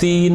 3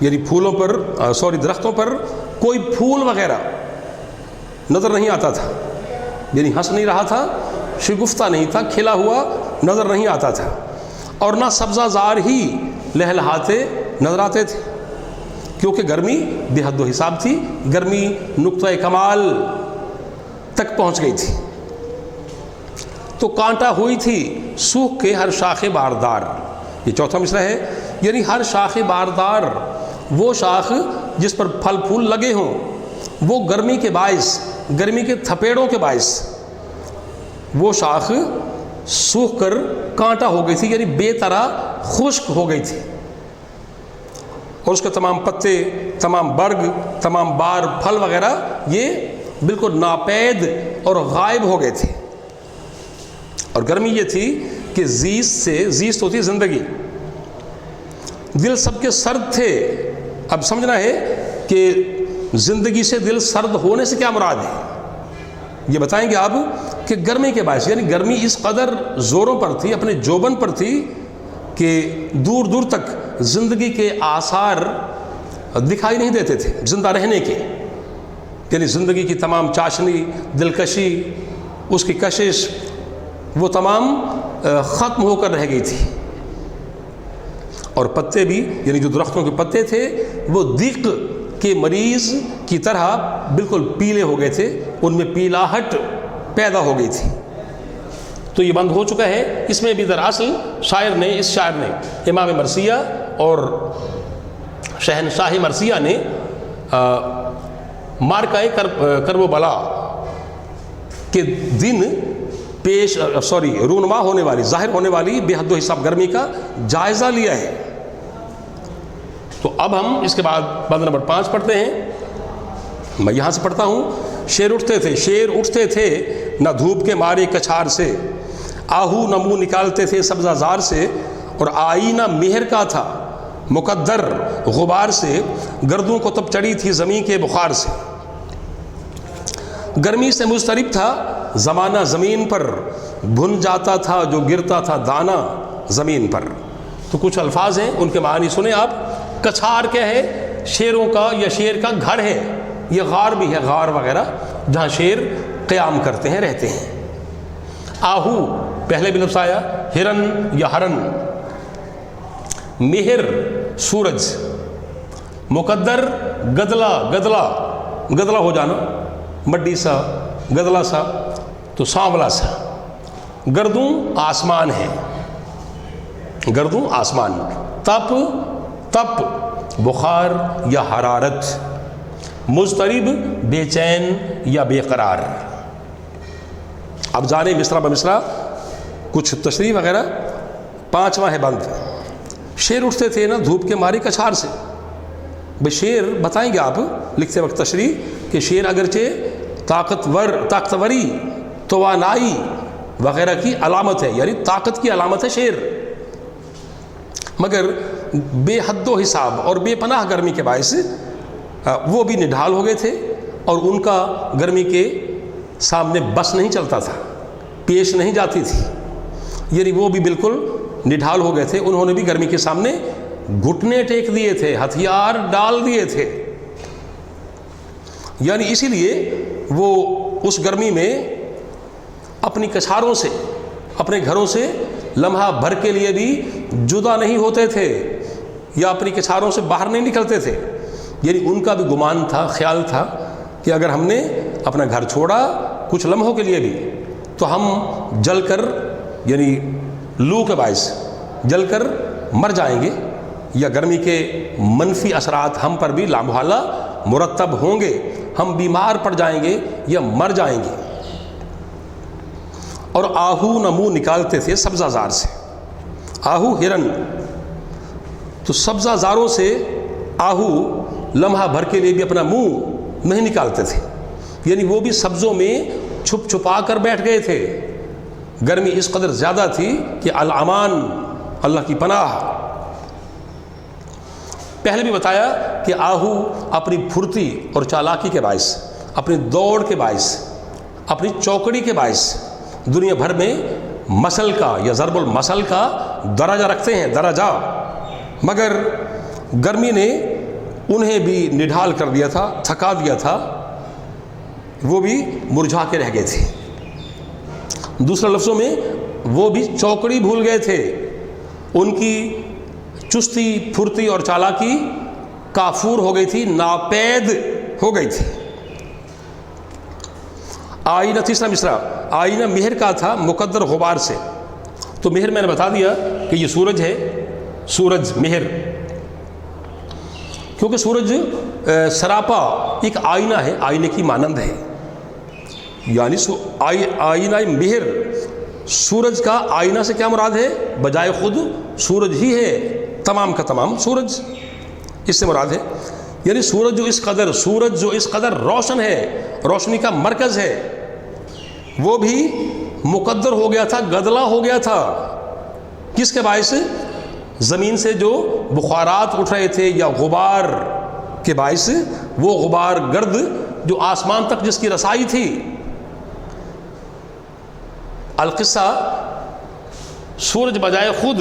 یعنی پھولوں پر درختوں پر کوئی پھول وغیرہ نظر نہیں آتا تھا، یعنی ہنس نہیں رہا تھا، شگفتہ نہیں تھا، کھلا ہوا نظر نہیں آتا تھا، اور نہ سبزہ زار ہی لہلہاتے نظر آتے تھے، کیونکہ گرمی بے حد و حساب تھی، گرمی نقطۂ کمال تک پہنچ گئی تھی۔ تو کانٹا ہوئی تھی سوکھ کے ہر شاخ باردار، یہ چوتھا مصرع ہے، یعنی ہر شاخ باردار، وہ شاخ جس پر پھل پھول لگے ہوں، وہ گرمی کے باعث، گرمی کے تھپیڑوں کے باعث وہ شاخ سوکھ کر کانٹا ہو گئی تھی، یعنی بے طرح خشک ہو گئی تھی، اور اس کے تمام پتے، تمام برگ، تمام بار، پھل وغیرہ یہ بالکل ناپید اور غائب ہو گئے تھے۔ اور گرمی یہ تھی کہ زیست ہوتی زندگی، دل سب کے سرد تھے۔ اب سمجھنا ہے کہ زندگی سے دل سرد ہونے سے کیا مراد ہے، یہ بتائیں گے آپ کہ گرمی کے باعث، یعنی گرمی اس قدر زوروں پر تھی، اپنے جوبن پر تھی کہ دور دور تک زندگی کے آثار دکھائی نہیں دیتے تھے زندہ رہنے کے، یعنی زندگی کی تمام چاشنی، دلکشی، اس کی کشش، وہ تمام ختم ہو کر رہ گئی تھی۔ اور پتے بھی، یعنی جو درختوں کے پتے تھے وہ دیق کے مریض کی طرح بالکل پیلے ہو گئے تھے، ان میں پیلاہٹ پیدا ہو گئی تھی۔ تو یہ بند ہو چکا ہے۔ اس میں بھی دراصل اس شاعر نے امام مرثیہ اور شہنشاہ مرثیہ نے مارکہ کرب و بلا کے دن رونما ہونے والی، ظاہر ہونے والی بے حد و حساب گرمی کا جائزہ لیا ہے۔ تو اب ہم اس کے بعد بند نمبر 5 پڑھتے ہیں۔ میں یہاں سے پڑھتا ہوں۔ شیر اٹھتے تھے نہ دھوپ کے مارے کچھار سے، آہو نہ منہ نکالتے تھے سبزہ زار سے، اور آئینہ مہر کا تھا مقدر غبار سے، گردوں کو تب چڑھی تھی زمین کے بخار سے۔ گرمی سے مضطرب تھا زمانہ زمین پر، بھن جاتا تھا جو گرتا تھا دانہ زمین پر۔ تو کچھ الفاظ ہیں، ان کے معنی سنیں آپ۔ کچھار کیا ہے؟ شیروں کا یا شیر کا گھر ہے، یہ غار بھی ہے، غار وغیرہ جہاں شیر قیام کرتے ہیں، رہتے ہیں۔ آہو پہلے بھی لفظ آیا، ہرن یا ہرن، مہر سورج، مقدر گدلا ہو جانا، مڈی سا، گدلا سا، تو سانولا سا۔ گردوں آسمان ہے، گردوں آسمان، تپ بخار یا حرارت، مضطرب بے چین یا بے قرار۔ اب جانے مصرع بمصرع کچھ تشریح وغیرہ۔ 5واں ہے بند۔ شیر اٹھتے تھے نا دھوپ کے مارے کچھار سے۔ بھئی شیر بتائیں گے آپ لکھتے وقت تشریح کہ شیر اگرچہ طاقتوری، توانائی وغیرہ کی علامت ہے، یعنی طاقت کی علامت ہے شیر، مگر بے حد و حساب اور بے پناہ گرمی کے باعث وہ بھی نڈھال ہو گئے تھے، اور ان کا گرمی کے سامنے بس نہیں چلتا تھا، پیش نہیں جاتی تھی، یعنی وہ بھی بالکل نڈھال ہو گئے تھے۔ انہوں نے بھی گرمی کے سامنے گھٹنے ٹیک دیے تھے، ہتھیار ڈال دیے تھے، یعنی اسی لیے وہ اس گرمی میں اپنی کچھاروں سے، اپنے گھروں سے لمحہ بھر کے لیے بھی جدا نہیں ہوتے تھے، یا اپنی کچھاروں سے باہر نہیں نکلتے تھے، یعنی ان کا بھی گمان تھا، خیال تھا کہ اگر ہم نے اپنا گھر چھوڑا کچھ لمحوں کے لیے بھی تو ہم جل کر، یعنی لو کے باعث جل کر مر جائیں گے، یا گرمی کے منفی اثرات ہم پر بھی لامحالہ مرتب ہوں گے، ہم بیمار پڑ جائیں گے یا مر جائیں گے۔ اور آہو نہ منہ نکالتے تھے سبزہ زار سے، آہو ہرن، تو سبزہ زاروں سے آہو لمحہ بھر کے لیے بھی اپنا منہ نہیں نکالتے تھے، یعنی وہ بھی سبزوں میں چھپ چھپا کر بیٹھ گئے تھے۔ گرمی اس قدر زیادہ تھی کہ الامان، اللہ کی پناہ۔ پہلے بھی بتایا کہ آہو اپنی پھرتی اور چالاکی کے باعث، اپنی دوڑ کے باعث، اپنی چوکڑی کے باعث دنیا بھر میں مسل کا یا ضرب المثل کا درجہ رکھتے ہیں، درجہ، مگر گرمی نے انہیں بھی نڈھال کر دیا تھا، تھکا دیا تھا، وہ بھی مرجھا کے رہ گئے تھے۔ دوسرے لفظوں میں وہ بھی چوکڑی بھول گئے تھے، ان کی چستی پھرتی اور چالاکی کافور ہو گئی تھی، ناپید ہو گئی تھی۔ آئینہ، تیسرا مصرع، آئینہ مہر کا تھا مقدر غبار سے۔ تو مہر میں نے بتا دیا کہ یہ سورج ہے، سورج مہر، کیونکہ سورج سراپا ایک آئینہ ہے، آئینے کی مانند ہے، یعنی آئینہ مہر، سورج کا آئینہ سے کیا مراد ہے؟ بجائے خود سورج ہی ہے، تمام کا تمام سورج اس سے مراد ہے، یعنی سورج جو اس قدر روشن ہے، روشنی کا مرکز ہے، وہ بھی مقدر ہو گیا تھا، گدلا ہو گیا تھا۔ کس کے باعث؟ زمین سے جو بخارات اٹھ رہے تھے یا غبار کے باعث، وہ غبار گرد جو آسمان تک جس کی رسائی تھی۔ القصہ، سورج بجائے خود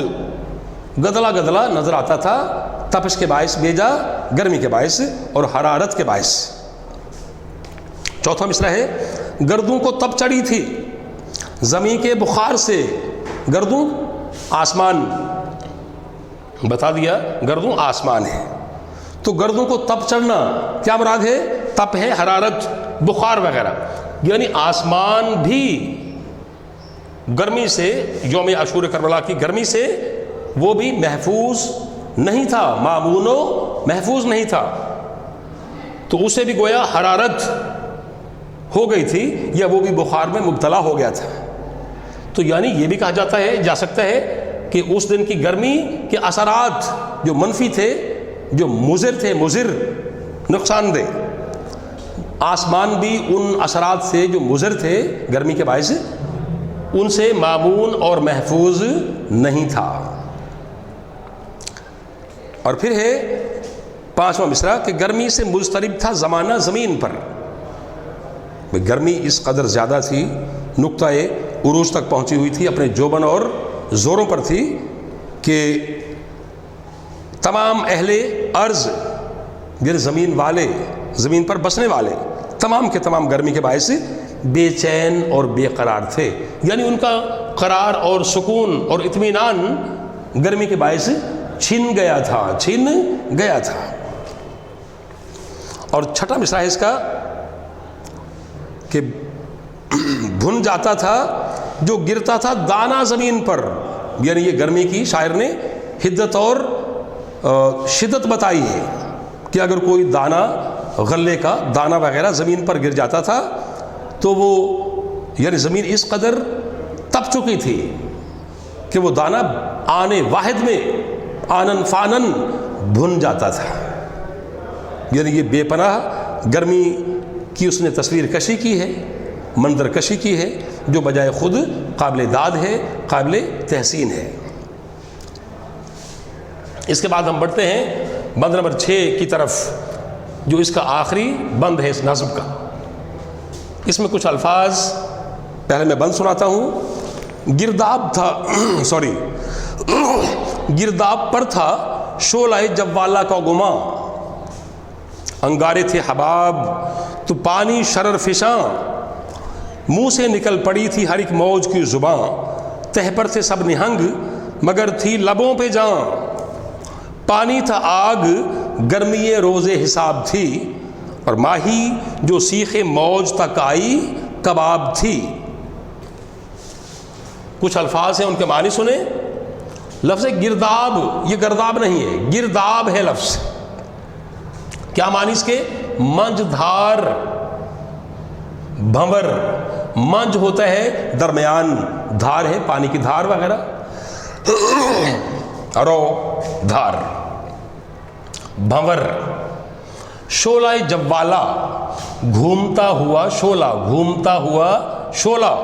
گدلا گدلا نظر آتا تھا، تپش کے باعث بھیجا، گرمی کے باعث اور حرارت کے باعث۔ چوتھا مصرع ہے، گردوں کو تپ چڑھی تھی زمین کے بخار سے۔ گردوں آسمان، بتا دیا گردوں آسمان ہے، تو گردوں کو تپ چڑھنا کیا مراد ہے؟ تپ ہے حرارت، بخار وغیرہ، یعنی آسمان بھی گرمی سے، یوم عاشور کربلا کی گرمی سے وہ بھی محفوظ نہیں تھا، مامون و محفوظ نہیں تھا، تو اسے بھی گویا حرارت ہو گئی تھی یا وہ بھی بخار میں مبتلا ہو گیا تھا۔ تو یعنی یہ بھی کہا جا سکتا ہے کہ اس دن کی گرمی کے اثرات جو منفی تھے، جو مضر تھے، مضر، نقصان دہ، آسمان بھی ان اثرات سے جو مضر تھے گرمی کے باعث، ان سے مامون اور محفوظ نہیں تھا۔ اور پھر ہے پانچواں مصرع کہ گرمی سے مضطرب تھا زمانہ زمین پر۔ گرمی اس قدر زیادہ تھی، نقطۂ عروج تک پہنچی ہوئی تھی، اپنے جوبن اور زوروں پر تھی کہ تمام اہل ارض، یعنی زمین والے، زمین پر بسنے والے، تمام کے تمام گرمی کے باعث بے چین اور بے قرار تھے، یعنی ان کا قرار اور سکون اور اطمینان گرمی کے باعث چھن گیا تھا۔ اور چھٹا مصرع ہے اس کا کہ بھن جاتا تھا جو گرتا تھا دانہ زمین پر، یعنی یہ گرمی کی شاعر نے حدت اور شدت بتائی ہے کہ اگر کوئی دانہ، غلے کا دانہ وغیرہ زمین پر گر جاتا تھا تو وہ، یعنی زمین اس قدر تپ چکی تھی کہ وہ دانہ آنے واحد میں آنن فانن بھن جاتا تھا، یعنی یہ بے پناہ گرمی کی اس نے تصویر کشی کی ہے، منظر کشی کی ہے، جو بجائے خود قابل داد ہے، قابل تحسین ہے۔ اس کے بعد ہم بڑھتے ہیں بند نمبر 6 کی طرف، جو اس کا آخری بند ہے اس نظم کا۔ اس میں کچھ الفاظ پہلے میں بند سناتا ہوں۔ گرداب تھا گرداب پر تھا شعلہ جوالا کا گماں، انگارے تھے حباب تو پانی شرر فشاں، منہ سے نکل پڑی تھی ہر ایک موج کی زباں، تہ پر تھے سب نہنگ مگر تھی لبوں پہ جاں، پانی تھا آگ گرمی روز حساب تھی، اور ماہی جو سیخ موج تک آئی کباب تھی۔ کچھ الفاظ ہیں، ان کے معنی سنیں۔ لفظ گرداب، یہ گرداب نہیں ہے، گرداب ہے لفظ۔ کیا معنی اس کے؟ منج دھار، بھنور، منج ہوتا ہے درمیان، دھار ہے پانی کی دھار وغیرہ، رو دھار، بھنور۔ شعلہ جوالا، گھومتا ہوا شعلہ، گھومتا ہوا شعلہ۔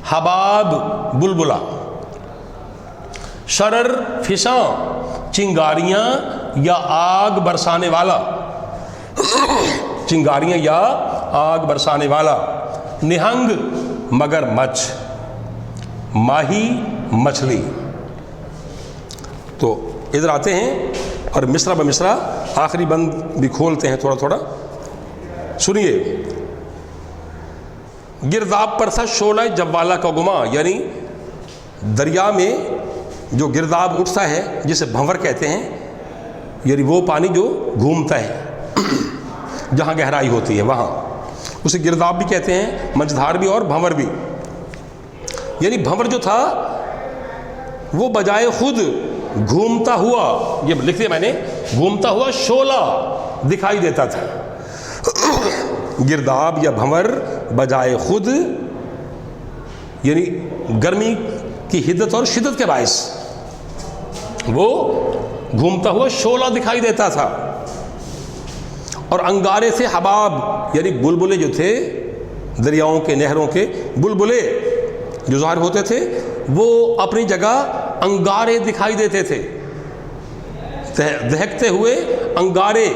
حباب، بلبلا۔ شرر فشاں، چنگاریاں یا آگ برسانے والا، چنگاریاں یا آگ برسانے والا۔ نہنگ، مگر مچھ، ماہی، مچھلی۔ تو ادھر آتے ہیں اور مصرع بمصرع آخری بند بھی کھولتے ہیں تھوڑا تھوڑا، سنیے. گرداب پر تھا شعلہ جوالا کا گما، یعنی دریا میں جو گرداب اٹھتا ہے جسے بھنور کہتے ہیں، یعنی وہ پانی جو گھومتا ہے جہاں گہرائی ہوتی ہے وہاں، اسے گرداب بھی کہتے ہیں، مجدھار بھی اور بھنور بھی. یعنی بھنور جو تھا وہ بجائے خود گھومتا ہوا، یہ لکھ دیا میں نے، گھومتا ہوا شعلہ دکھائی دیتا تھا. گرداب یا بھنور بجائے خود، یعنی گرمی کی حدت اور شدت کے باعث وہ گھومتا ہوا شعلہ دکھائی دیتا تھا. اور انگارے تھے حباب، یعنی بلبلے جو تھے دریاؤں کے، نہروں کے بلبلے جو ظاہر ہوتے تھے وہ اپنی جگہ انگارے دکھائی دیتے تھے، دہکتے ہوئے انگارے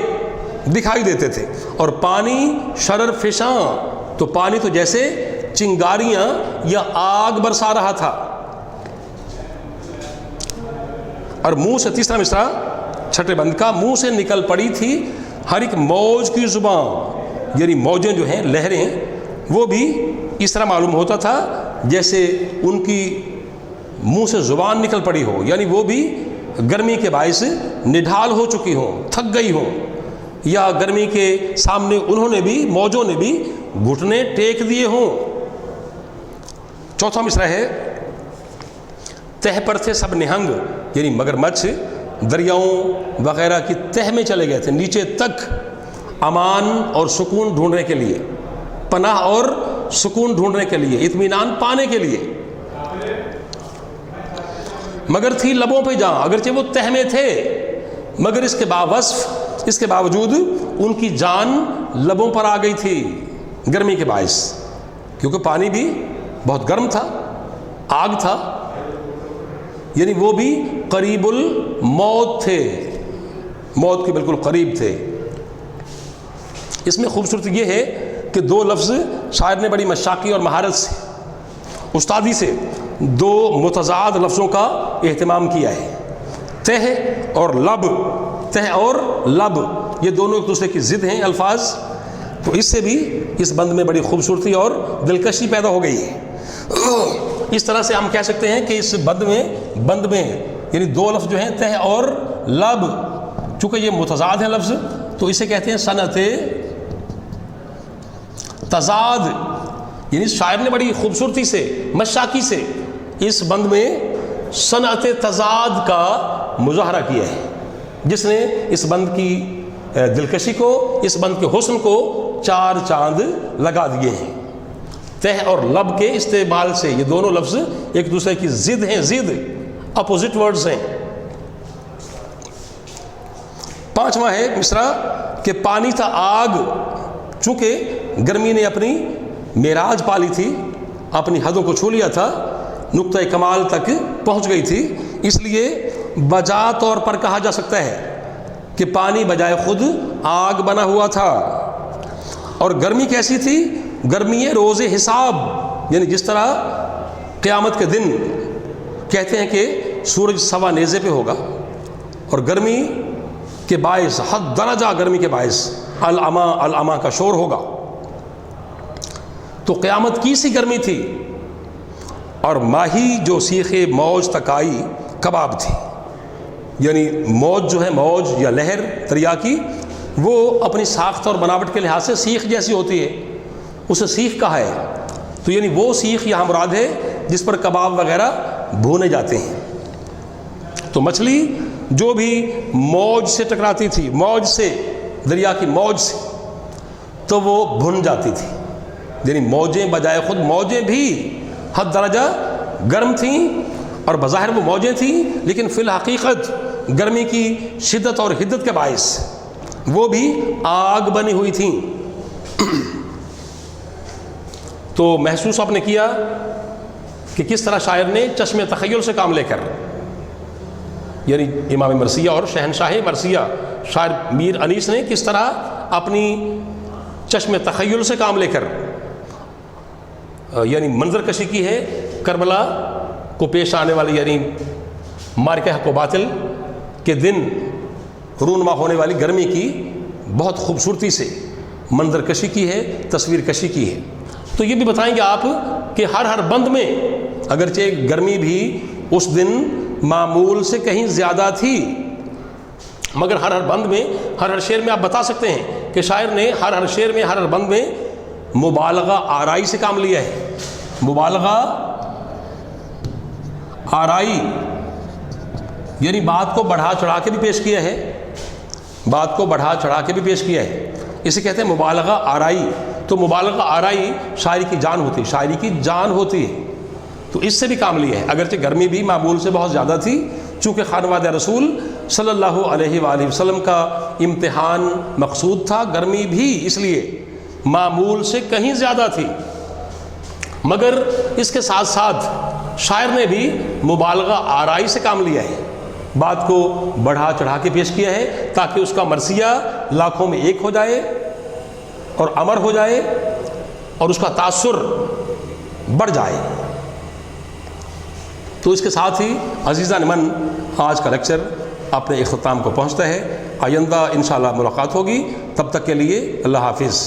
دکھائی دیتے تھے. اور پانی شرر فشاں، تو پانی تو جیسے چنگاریاں یا آگ برسا رہا تھا. اور منہ سے، تیسرا مصرع چھٹے بند کا، منہ سے نکل پڑی تھی ہر ایک موج کی زبان، یعنی موجیں جو ہیں، لہریں، وہ بھی اس طرح معلوم ہوتا تھا جیسے ان کی منہ سے زبان نکل پڑی ہو، یعنی وہ بھی گرمی کے باعث نڈھال ہو چکی ہوں، تھک گئی ہوں، یا گرمی کے سامنے انہوں نے بھی، موجوں نے بھی گھٹنے ٹیک دیے ہوں. چوتھا مصرع ہے، تہ پر تھے سب نہنگ، یعنی مگرمچھ دریاؤں وغیرہ کی تہ میں چلے گئے تھے، نیچے تک امان اور سکون ڈھونڈنے کے لیے، پناہ اور سکون ڈھونڈنے کے لیے، اطمینان پانے کے لیے. مگر تھی لبوں پہ جان، اگرچہ وہ تہ میں تھے مگر اس کے باوجود ان کی جان لبوں پر آ گئی تھی گرمی کے باعث، کیونکہ پانی بھی بہت گرم تھا، آگ تھا، یعنی وہ بھی قریب الموت تھے، موت کے بالکل قریب تھے. اس میں خوبصورتی یہ ہے کہ دو لفظ شاعر نے بڑی مشاقی اور مہارت سے، استادی سے دو متضاد لفظوں کا اہتمام کیا ہے. تہ اور لب، تہ اور لب یہ دونوں ایک دوسرے کی ضد ہیں الفاظ، تو اس سے بھی اس بند میں بڑی خوبصورتی اور دلکشی پیدا ہو گئی ہے. اس طرح سے ہم کہہ سکتے ہیں کہ اس بند میں یعنی دو لفظ جو ہیں تہ اور لب، چونکہ یہ متضاد ہیں لفظ تو اسے کہتے ہیں صنعت تضاد. یعنی شاعر نے بڑی خوبصورتی سے، مشاقی سے اس بند میں صنعت تضاد کا مظاہرہ کیا ہے، جس نے اس بند کی دلکشی کو، اس بند کے حسن کو چار چاند لگا دیے ہیں. تہ اور لب کے استعمال سے یہ دونوں لفظ ایک دوسرے کی ضد ہیں، ضد، اپوزٹ ورڈز ہیں. پانچواں ہے مصرع کہ پانی تھا آگ، چونکہ گرمی نے اپنی معراج پالی تھی، اپنی حدوں کو چھو لیا تھا، نقطۂ کمال تک پہنچ گئی تھی، اس لیے بجا طور پر کہا جا سکتا ہے کہ پانی بجائے خود آگ بنا ہوا تھا. اور گرمی کیسی تھی؟ گرمی روز حساب، یعنی جس طرح قیامت کے دن کہتے ہیں کہ سورج سوا نیزے پہ ہوگا اور گرمی کے باعث، حد درجہ گرمی کے باعث العما کا شور ہوگا، تو قیامت کی سی گرمی تھی. اور ماہی جو سیخ موج تک آئی کباب تھی، یعنی موج جو ہے، موج یا لہر دریا کی، وہ اپنی ساخت اور بناوٹ کے لحاظ سے سیخ جیسی ہوتی ہے، اسے سیخ کہا ہے. تو یعنی وہ سیخ یہاں مراد ہے جس پر کباب وغیرہ بھونے جاتے ہیں. تو مچھلی جو بھی موج سے ٹکراتی تھی، موج سے، دریا کی موج سے، تو وہ بھن جاتی تھی. یعنی موجیں بجائے خود، موجیں بھی حد درجہ گرم تھیں، اور بظاہر وہ موجیں تھیں لیکن فی الحقیقت گرمی کی شدت اور حدت کے باعث وہ بھی آگ بنی ہوئی تھیں. تو محسوس آپ نے کیا کہ کس طرح شاعر نے چشم تخیل سے کام لے کر، یعنی امام مرثیہ اور شہنشاہ مرثیہ شاعر میر انیس نے کس طرح اپنی چشم تخیل سے کام لے کر یعنی منظر کشی کی ہے کربلا کو پیش آنے والی، یعنی مارکہ حق و باطل کے دن رونما ہونے والی گرمی کی بہت خوبصورتی سے منظر کشی کی ہے، تصویر کشی کی ہے۔ تو یہ بھی بتائیں گے آپ کہ ہر بند میں اگرچہ گرمی بھی اس دن معمول سے کہیں زیادہ تھی، مگر ہر بند میں ہر شعر میں آپ بتا سکتے ہیں کہ شاعر نے ہر شعر میں ہر بند میں مبالغہ آرائی سے کام لیا ہے۔ مبالغہ آرائی یعنی بات کو بڑھا چڑھا کے بھی پیش کیا ہے، بات کو بڑھا چڑھا کے بھی پیش کیا ہے، اسے کہتے ہیں مبالغہ آرائی۔ تو مبالغہ آرائی شاعری کی جان ہوتی ہے، شاعری کی جان ہوتی ہے، تو اس سے بھی کام لیا ہے۔ اگرچہ گرمی بھی معمول سے بہت زیادہ تھی، چونکہ خانواد رسول صلی اللہ علیہ وآلہ وسلم کا امتحان مقصود تھا، گرمی بھی اس لیے معمول سے کہیں زیادہ تھی، مگر اس کے ساتھ ساتھ شاعر نے بھی مبالغہ آرائی سے کام لیا ہے، بات کو بڑھا چڑھا کے پیش کیا ہے تاکہ اس کا مرثیہ لاکھوں میں ایک ہو جائے اور امر ہو جائے اور اس کا تاثر بڑھ جائے۔ تو اس کے ساتھ ہی عزیزان من آج کا لیکچر اپنے اختتام کو پہنچتا ہے۔ آئندہ انشاءاللہ ملاقات ہوگی، تب تک کے لیے اللہ حافظ۔